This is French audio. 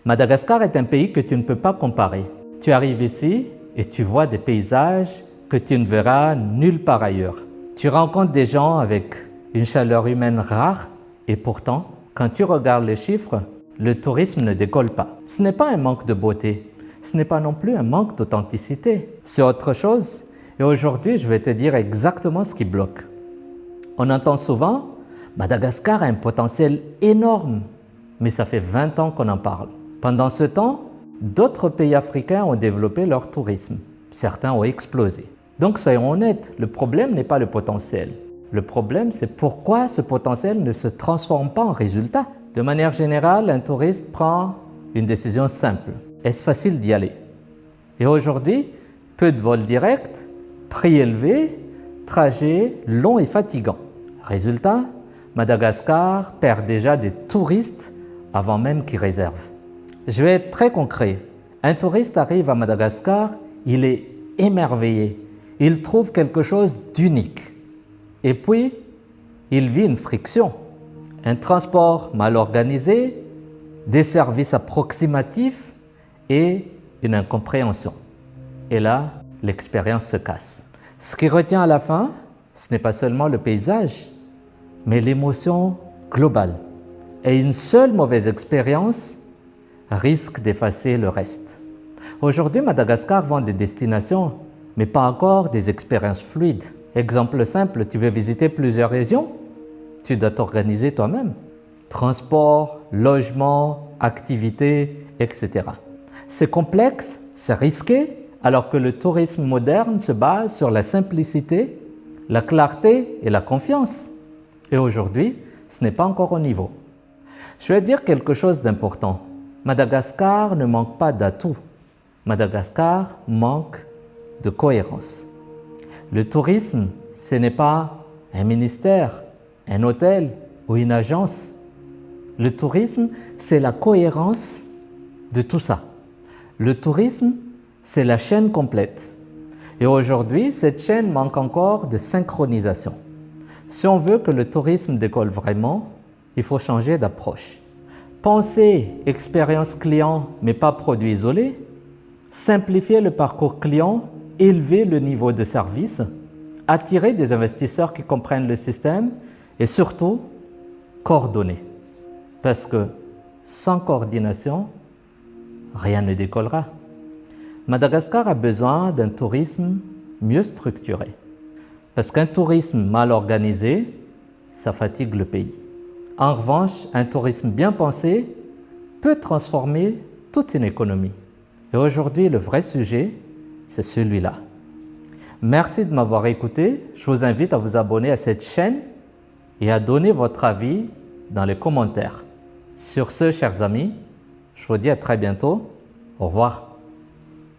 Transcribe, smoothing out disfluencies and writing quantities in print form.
Madagascar est un pays que tu ne peux pas comparer. Tu arrives ici et tu vois des paysages que tu ne verras nulle part ailleurs. Tu rencontres des gens avec une chaleur humaine rare et pourtant, quand tu regardes les chiffres, le tourisme ne décolle pas. Ce n'est pas un manque de beauté, ce n'est pas non plus un manque d'authenticité. C'est autre chose et aujourd'hui, je vais te dire exactement ce qui bloque. On entend souvent « Madagascar a un potentiel énorme », mais ça fait 20 ans qu'on en parle. Pendant ce temps, d'autres pays africains ont développé leur tourisme. Certains ont explosé. Donc soyons honnêtes, le problème n'est pas le potentiel. Le problème, c'est pourquoi ce potentiel ne se transforme pas en résultat. De manière générale, un touriste prend une décision simple. Est-ce facile d'y aller? Et aujourd'hui, peu de vols directs, prix élevés, trajets longs et fatigants. Résultat, Madagascar perd déjà des touristes avant même qu'ils réservent. Je vais être très concret. Un touriste arrive à Madagascar, il est émerveillé. Il trouve quelque chose d'unique. Et puis, il vit une friction. Un transport mal organisé, des services approximatifs et une incompréhension. Et là, l'expérience se casse. Ce qui retient à la fin, ce n'est pas seulement le paysage, mais l'émotion globale. Et une seule mauvaise expérience risque d'effacer le reste. Aujourd'hui, Madagascar vend des destinations, mais pas encore des expériences fluides. Exemple simple, tu veux visiter plusieurs régions, tu dois t'organiser toi-même. Transport, logement, activités, etc. C'est complexe, c'est risqué, alors que le tourisme moderne se base sur la simplicité, la clarté et la confiance. Et aujourd'hui, ce n'est pas encore au niveau. Je vais dire quelque chose d'important. Madagascar ne manque pas d'atouts. Madagascar manque de cohérence. Le tourisme, ce n'est pas un ministère, un hôtel ou une agence. Le tourisme, c'est la cohérence de tout ça. Le tourisme, c'est la chaîne complète. Et aujourd'hui, cette chaîne manque encore de synchronisation. Si on veut que le tourisme décolle vraiment, il faut changer d'approche. Penser expérience client, mais pas produit isolé. Simplifier le parcours client, élever le niveau de service, attirer des investisseurs qui comprennent le système et surtout, coordonner. Parce que sans coordination, rien ne décollera. Madagascar a besoin d'un tourisme mieux structuré. Parce qu'un tourisme mal organisé, ça fatigue le pays. En revanche, un tourisme bien pensé peut transformer toute une économie. Et aujourd'hui, le vrai sujet, c'est celui-là. Merci de m'avoir écouté. Je vous invite à vous abonner à cette chaîne et à donner votre avis dans les commentaires. Sur ce, chers amis, je vous dis à très bientôt. Au revoir.